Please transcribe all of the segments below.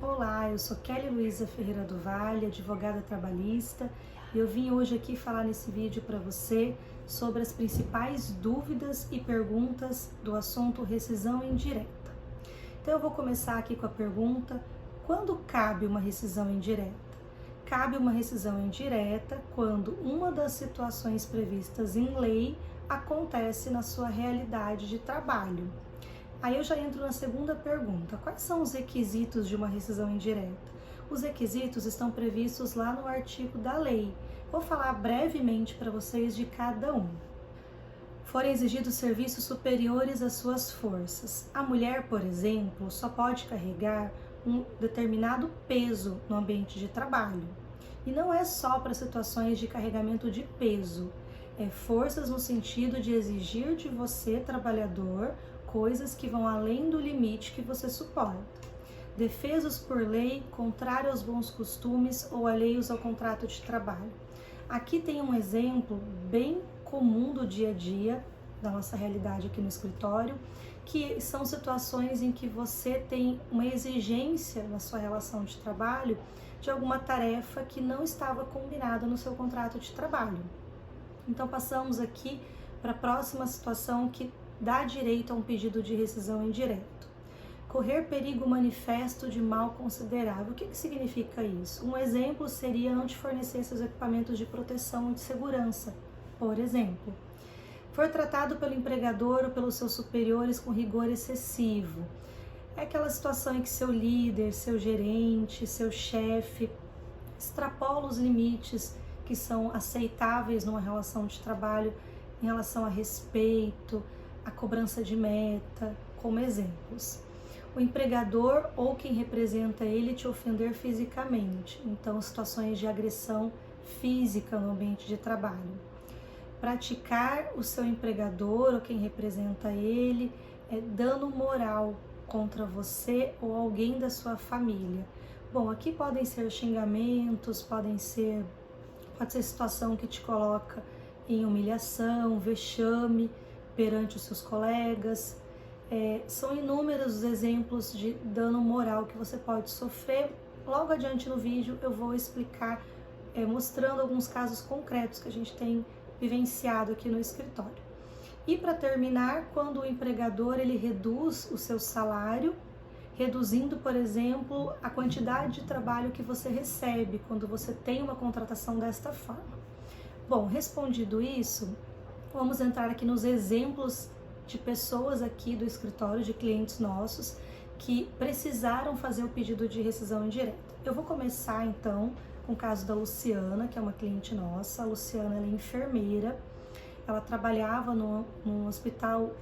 Olá, eu sou Kelly Luísa Ferreira do Vale, advogada trabalhista, e eu vim hoje aqui falar nesse vídeo para você sobre as principais dúvidas e perguntas do assunto rescisão indireta. Então eu vou começar aqui com a pergunta: quando cabe uma rescisão indireta? Cabe uma rescisão indireta quando uma das situações previstas em lei acontece na sua realidade de trabalho. Aí eu já entro na segunda pergunta: quais são os requisitos de uma rescisão indireta? Os requisitos estão previstos lá no artigo da lei. Vou falar brevemente para vocês de cada um. Forem exigidos serviços superiores às suas forças. A mulher, por exemplo, só pode carregar um determinado peso no ambiente de trabalho. E não é só para situações de carregamento de peso, é forças no sentido de exigir de você, trabalhador, coisas que vão além do limite que você suporta. Defesos por lei, contrário aos bons costumes ou alheios ao contrato de trabalho. Aqui tem um exemplo bem comum do dia a dia, da nossa realidade aqui no escritório, que são situações em que você tem uma exigência na sua relação de trabalho de alguma tarefa que não estava combinada no seu contrato de trabalho. Então passamos aqui para a próxima situação que dá direito a um pedido de rescisão indireto. Correr perigo manifesto de mal considerável. O que significa isso? Um exemplo seria não te fornecer seus equipamentos de proteção e de segurança, por exemplo. For tratado pelo empregador ou pelos seus superiores com rigor excessivo. É aquela situação em que seu líder, seu gerente, seu chefe extrapola os limites que são aceitáveis numa relação de trabalho em relação a respeito, a cobrança de meta, como exemplos. O empregador ou quem representa ele te ofender fisicamente, então situações de agressão física no ambiente de trabalho. Praticar o seu empregador ou quem representa ele dano moral contra você ou alguém da sua família. Bom, aqui podem ser xingamentos, pode ser situação que te coloca em humilhação, vexame perante os seus colegas. São inúmeros os exemplos de dano moral que você pode sofrer. Logo adiante no vídeo eu vou explicar, mostrando alguns casos concretos que a gente tem vivenciado aqui no escritório. E para terminar, quando o empregador ele reduz o seu salário, reduzindo, por exemplo, a quantidade de trabalho que você recebe quando você tem uma contratação desta forma. Bom, respondido isso, vamos entrar aqui nos exemplos de pessoas aqui do escritório, de clientes nossos, que precisaram fazer o pedido de rescisão indireta. Eu vou começar então com o caso da Luciana, que é uma cliente nossa. A Luciana ela é enfermeira, ela trabalhava num hospital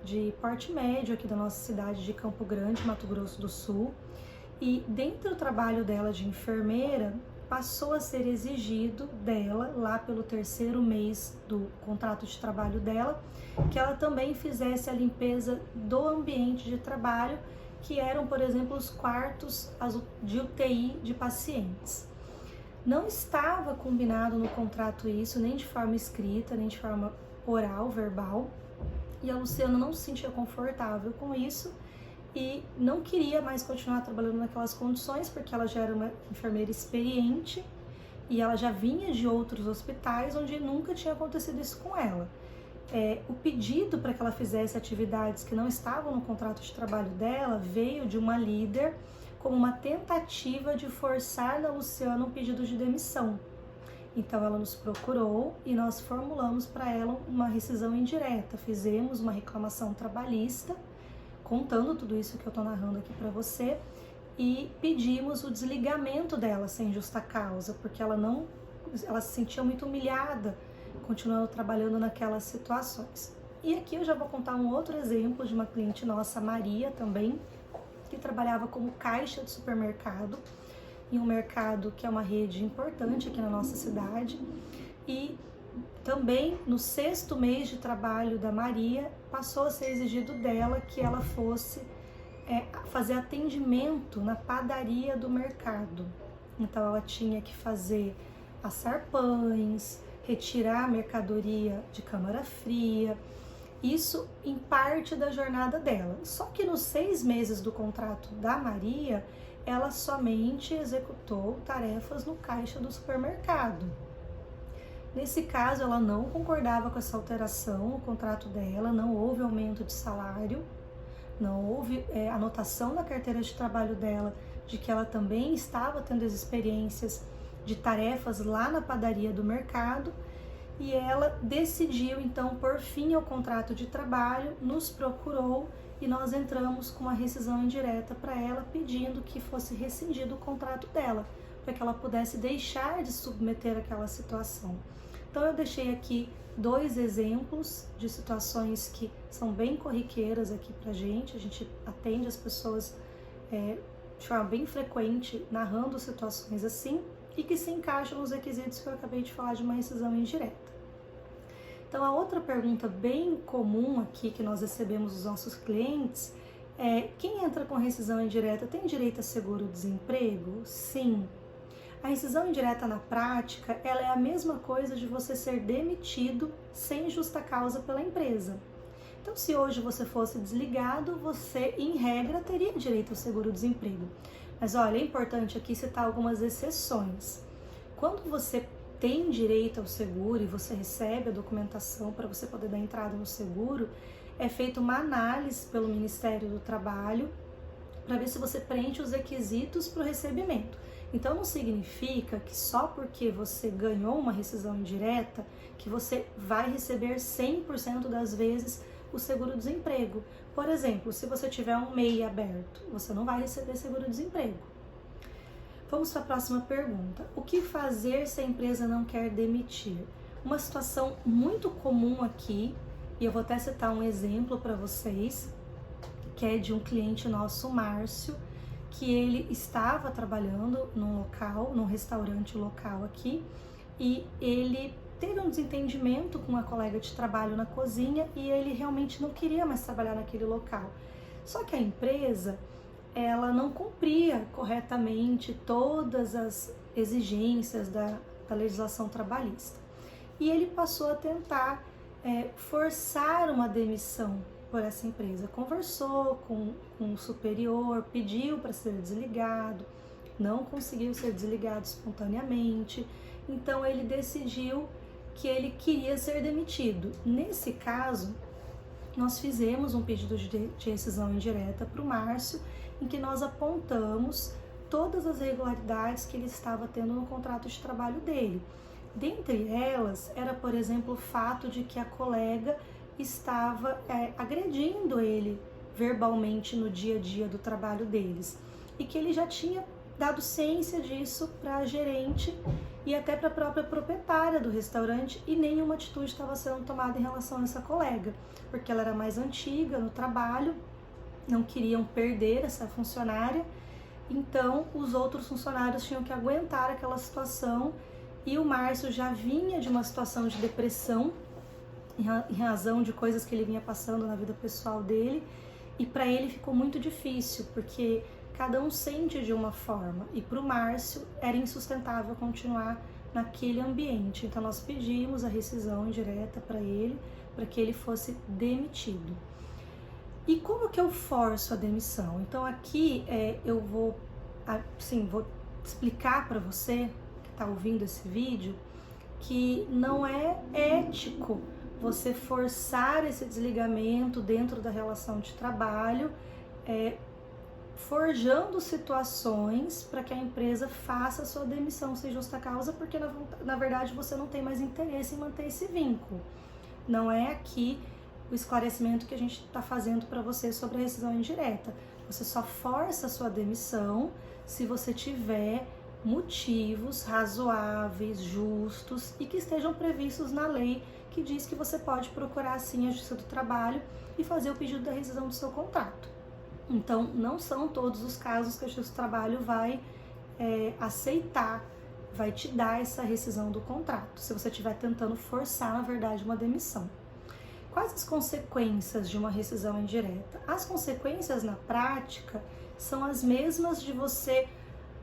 de porte médio aqui da nossa cidade de Campo Grande, Mato Grosso do Sul, e dentro do trabalho dela de enfermeira, passou a ser exigido dela, lá pelo 3º mês do contrato de trabalho dela, que ela também fizesse a limpeza do ambiente de trabalho, que eram, por exemplo, os quartos de UTI de pacientes. Não estava combinado no contrato isso, nem de forma escrita, nem de forma oral, verbal, e a Luciana não se sentia confortável com isso e não queria mais continuar trabalhando naquelas condições, porque ela já era uma enfermeira experiente e ela já vinha de outros hospitais onde nunca tinha acontecido isso com ela. O pedido para que ela fizesse atividades que não estavam no contrato de trabalho dela veio de uma líder como uma tentativa de forçar na Luciana um pedido de demissão. Então ela nos procurou e nós formulamos para ela uma rescisão indireta, fizemos uma reclamação trabalhista, contando tudo isso que eu estou narrando aqui para você, e pedimos o desligamento dela sem justa causa, porque ela se sentia muito humilhada, continuando trabalhando naquelas situações. E aqui eu já vou contar um outro exemplo de uma cliente nossa, Maria, também, que trabalhava como caixa de supermercado, em um mercado que é uma rede importante aqui na nossa cidade, e também no 6º mês de trabalho da Maria, passou a ser exigido dela que ela fosse fazer atendimento na padaria do mercado. Então ela tinha que assar pães, retirar a mercadoria de câmara fria, isso em parte da jornada dela. Só que nos 6 meses do contrato da Maria, ela somente executou tarefas no caixa do supermercado. Nesse caso, ela não concordava com essa alteração no contrato dela, não houve aumento de salário, não houve anotação na carteira de trabalho dela de que ela também estava tendo as experiências de tarefas lá na padaria do mercado, e ela decidiu então por fim ao contrato de trabalho, nos procurou e nós entramos com uma rescisão indireta para ela, pedindo que fosse rescindido o contrato dela, para que ela pudesse deixar de submeter aquela situação. Então eu deixei aqui 2 exemplos de situações que são bem corriqueiras aqui pra gente, a gente atende as pessoas de forma bem frequente, narrando situações assim, e que se encaixam nos requisitos que eu acabei de falar de uma rescisão indireta. Então a outra pergunta bem comum aqui que nós recebemos dos nossos clientes é: quem entra com rescisão indireta tem direito a seguro-desemprego? Sim. A rescisão indireta na prática, ela é a mesma coisa de você ser demitido sem justa causa pela empresa. Então, se hoje você fosse desligado, você, em regra, teria direito ao seguro-desemprego. Mas olha, é importante aqui citar algumas exceções. Quando você tem direito ao seguro e você recebe a documentação para você poder dar entrada no seguro, é feita uma análise pelo Ministério do Trabalho para ver se você preenche os requisitos para o recebimento. Então não significa que só porque você ganhou uma rescisão indireta que você vai receber 100% das vezes o seguro-desemprego. Por exemplo, se você tiver um MEI aberto, você não vai receber seguro-desemprego. Vamos para a próxima pergunta. O que fazer se a empresa não quer demitir? Uma situação muito comum aqui, e eu vou até citar um exemplo para vocês, que é de um cliente nosso, Márcio, que ele estava trabalhando num local, num restaurante local aqui, e ele teve um desentendimento com uma colega de trabalho na cozinha e ele realmente não queria mais trabalhar naquele local. Só que a empresa, ela não cumpria corretamente todas as exigências da legislação trabalhista. E ele passou a tentar forçar uma demissão por essa empresa. Conversou com o superior, pediu para ser desligado, não conseguiu ser desligado espontaneamente, então ele decidiu que ele queria ser demitido. Nesse caso, nós fizemos um pedido de rescisão indireta para o Márcio, em que nós apontamos todas as irregularidades que ele estava tendo no contrato de trabalho dele. Dentre elas, era, por exemplo, o fato de que a colega estava agredindo ele verbalmente no dia a dia do trabalho deles, e que ele já tinha dado ciência disso para a gerente e até para a própria proprietária do restaurante, e nenhuma atitude estava sendo tomada em relação a essa colega, porque ela era mais antiga no trabalho, não queriam perder essa funcionária, então os outros funcionários tinham que aguentar aquela situação, e o Márcio já vinha de uma situação de depressão em razão de coisas que ele vinha passando na vida pessoal dele, e para ele ficou muito difícil, porque cada um sente de uma forma, e para o Márcio era insustentável continuar naquele ambiente. Então nós pedimos a rescisão indireta para ele, para que ele fosse demitido. E como que eu forço a demissão? Então aqui eu vou explicar para você que está ouvindo esse vídeo que não é ético você forçar esse desligamento dentro da relação de trabalho, forjando situações para que a empresa faça a sua demissão sem justa causa, porque na verdade você não tem mais interesse em manter esse vínculo. Não é aqui o esclarecimento que a gente está fazendo para você sobre a rescisão indireta. Você só força a sua demissão se você tiver motivos razoáveis, justos e que estejam previstos na lei, que diz que você pode procurar sim a Justiça do Trabalho e fazer o pedido da rescisão do seu contrato. Então, não são todos os casos que a Justiça do Trabalho vai aceitar, vai te dar essa rescisão do contrato, se você estiver tentando forçar, na verdade, uma demissão. Quais as consequências de uma rescisão indireta? As consequências na prática são as mesmas de você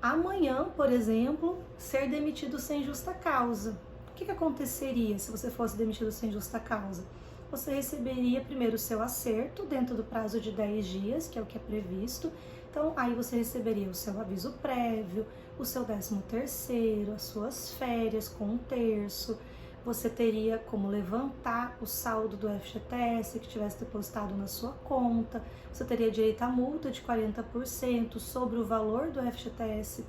amanhã, por exemplo, ser demitido sem justa causa. O que aconteceria se você fosse demitido sem justa causa? Você receberia primeiro o seu acerto dentro do prazo de 10 dias, que é o que é previsto. Então, aí você receberia o seu aviso prévio, o seu 13º, as suas férias com 1/3, você teria como levantar o saldo do FGTS que tivesse depositado na sua conta, você teria direito à multa de 40% sobre o valor do FGTS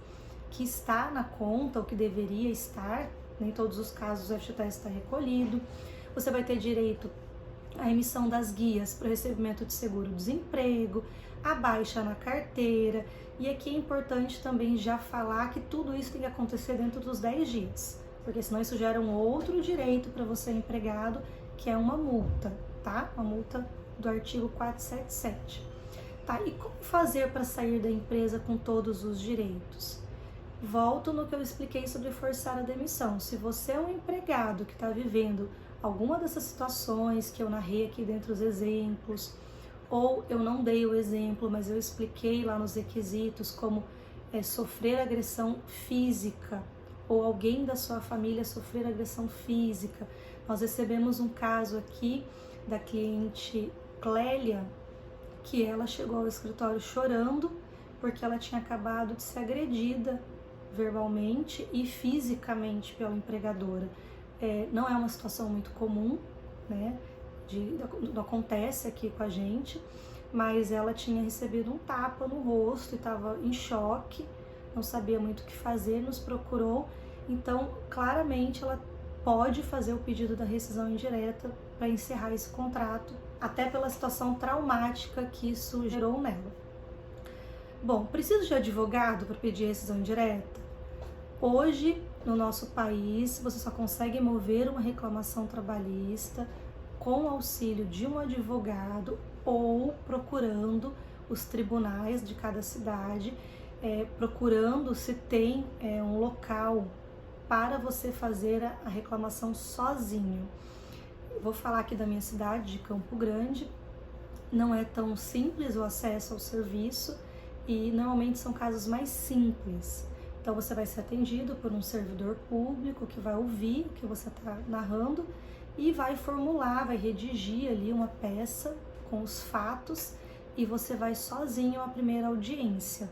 que está na conta, ou que deveria estar, em todos os casos o FGTS está recolhido, você vai ter direito à emissão das guias para o recebimento de seguro-desemprego, a baixa na carteira, e aqui é importante também já falar que tudo isso tem que acontecer dentro dos 10 dias, porque senão isso gera um outro direito para você empregado, que é uma multa, tá? Uma multa do artigo 477. Tá, e como fazer para sair da empresa com todos os direitos? Volto no que eu expliquei sobre forçar a demissão. Se você é um empregado que está vivendo alguma dessas situações que eu narrei aqui dentro dos exemplos, ou eu não dei o exemplo, mas eu expliquei lá nos requisitos como sofrer agressão física, ou alguém da sua família sofrer agressão física. Nós recebemos um caso aqui da cliente Clélia, que ela chegou ao escritório chorando porque ela tinha acabado de ser agredida verbalmente e fisicamente pela empregadora. Não é uma situação muito comum, né? Não acontece aqui com a gente, mas ela tinha recebido um tapa no rosto e estava em choque, não sabia muito o que fazer, nos procurou. Então, claramente, ela pode fazer o pedido da rescisão indireta para encerrar esse contrato, até pela situação traumática que isso gerou nela. Bom, preciso de advogado para pedir rescisão indireta? Hoje, no nosso país, você só consegue mover uma reclamação trabalhista com auxílio de um advogado ou procurando os tribunais de cada cidade, procurando se tem um local para você fazer a reclamação sozinho. Eu vou falar aqui da minha cidade, de Campo Grande. Não é tão simples o acesso ao serviço e normalmente são casos mais simples. Então você vai ser atendido por um servidor público que vai ouvir o que você está narrando e vai formular, vai redigir ali uma peça com os fatos, e você vai sozinho à primeira audiência.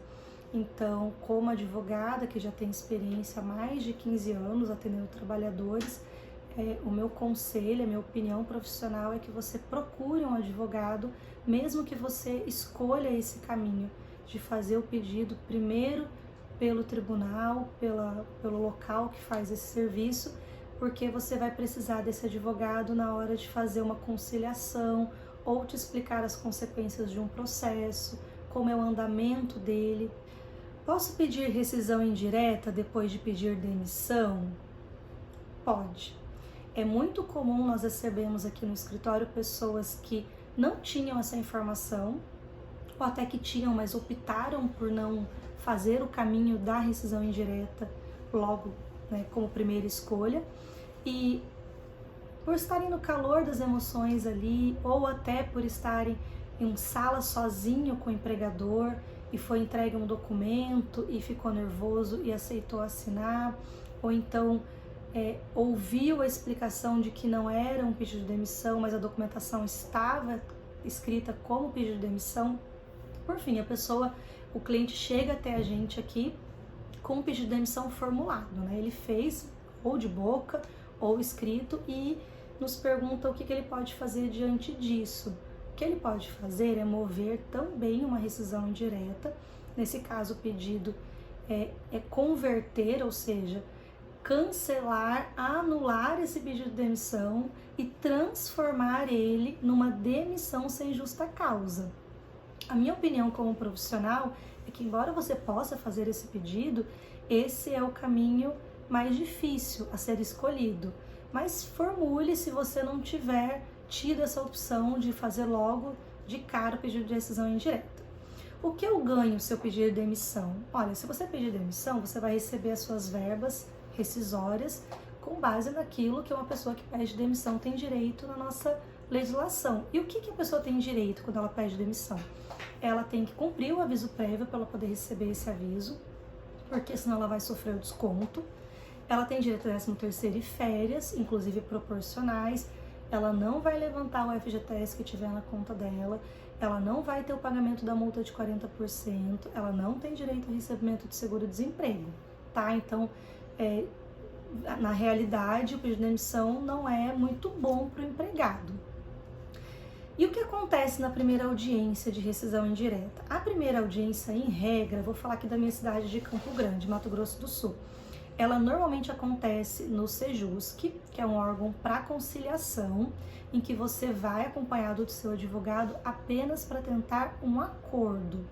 Então, como advogada que já tem experiência há mais de 15 anos atendendo trabalhadores, o meu conselho, a minha opinião profissional é que você procure um advogado, mesmo que você escolha esse caminho de fazer o pedido primeiro pelo tribunal, pelo local que faz esse serviço, porque você vai precisar desse advogado na hora de fazer uma conciliação ou te explicar as consequências de um processo, como é o andamento dele. Posso pedir rescisão indireta depois de pedir demissão? Pode. É muito comum nós recebemos aqui no escritório pessoas que não tinham essa informação, ou até que tinham, mas optaram por não fazer o caminho da rescisão indireta logo, né, como primeira escolha, e por estarem no calor das emoções ali, ou até por estarem em sala sozinho com o empregador e foi entregue um documento e ficou nervoso e aceitou assinar, ou então ouviu a explicação de que não era um pedido de demissão, mas a documentação estava escrita como pedido de demissão. Por fim, o cliente chega até a gente aqui com um pedido de demissão formulado, né? Ele fez ou de boca ou escrito e nos pergunta o que ele pode fazer diante disso. O que ele pode fazer é mover também uma rescisão indireta. Nesse caso, o pedido é converter, ou seja, cancelar, anular esse pedido de demissão e transformar ele numa demissão sem justa causa. A minha opinião como profissional é que, embora você possa fazer esse pedido, esse é o caminho mais difícil a ser escolhido. Mas formule se você não tiver tido essa opção de fazer logo de cara o pedido de rescisão indireta. O que eu ganho se eu pedir demissão? Olha, se você pedir demissão, você vai receber as suas verbas rescisórias com base naquilo que uma pessoa que pede demissão tem direito na nossa legislação. E o que a pessoa tem direito quando ela pede demissão? Ela tem que cumprir o aviso prévio para ela poder receber esse aviso, porque senão ela vai sofrer o desconto. Ela tem direito a 13º e férias, inclusive proporcionais. Ela não vai levantar o FGTS que tiver na conta dela. ela não vai ter o pagamento da multa de 40%, ela não tem direito ao recebimento de seguro-desemprego, tá? Então, na realidade, o pedido de demissão não é muito bom para o empregado. E o que acontece na primeira audiência de rescisão indireta? A primeira audiência, em regra, vou falar aqui da minha cidade de Campo Grande, Mato Grosso do Sul, ela normalmente acontece no Sejusc, que é um órgão para conciliação, em que você vai acompanhado do seu advogado apenas para tentar um acordo.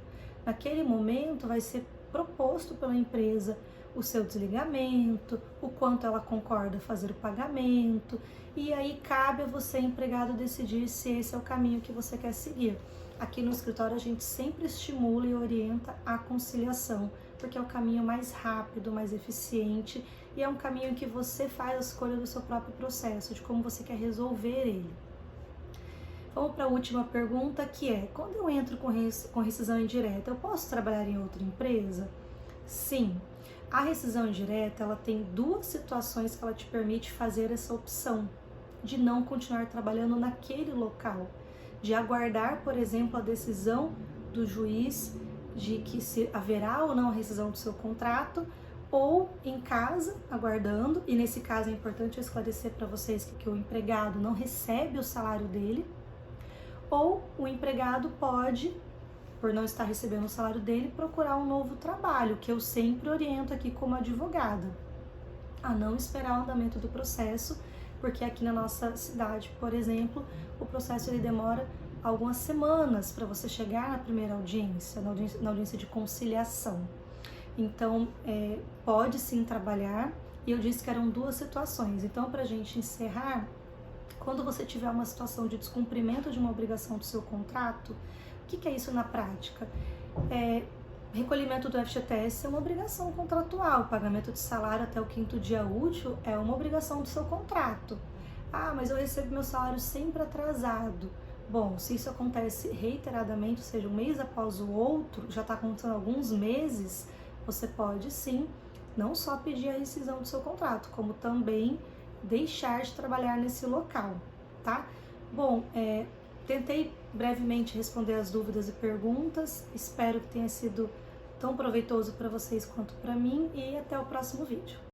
Naquele momento vai ser proposto pela empresa o seu desligamento, o quanto ela concorda fazer o pagamento, e aí cabe a você, empregado, decidir se esse é o caminho que você quer seguir. Aqui no escritório a gente sempre estimula e orienta a conciliação, porque é o caminho mais rápido, mais eficiente, e é um caminho que você faz a escolha do seu próprio processo, de como você quer resolver ele. Vamos para a última pergunta, que é: quando eu entro com rescisão indireta, eu posso trabalhar em outra empresa? Sim. A rescisão indireta, ela tem duas situações que ela te permite fazer essa opção de não continuar trabalhando naquele local, de aguardar, por exemplo, a decisão do juiz de que se haverá ou não a rescisão do seu contrato, ou em casa, aguardando, e nesse caso é importante eu esclarecer para vocês que o empregado não recebe o salário dele, ou o empregado pode, por não estar recebendo o salário dele, procurar um novo trabalho, que eu sempre oriento aqui como advogada, a não esperar o andamento do processo, porque aqui na nossa cidade, por exemplo, o processo ele demora algumas semanas para você chegar na primeira audiência, na audiência de conciliação. Então, pode sim trabalhar, e eu disse que eram duas situações. Então, para a gente encerrar, quando você tiver uma situação de descumprimento de uma obrigação do seu contrato, o que é isso na prática? Recolhimento do FGTS é uma obrigação contratual, pagamento de salário até o 5º dia útil é uma obrigação do seu contrato. Ah, mas eu recebo meu salário sempre atrasado. Bom, se isso acontece reiteradamente, ou seja, um mês após o outro, já está acontecendo alguns meses, você pode sim, não só pedir a rescisão do seu contrato, como também deixar de trabalhar nesse local, tá? Bom, tentei brevemente responder as dúvidas e perguntas, espero que tenha sido tão proveitoso para vocês quanto para mim, e até o próximo vídeo.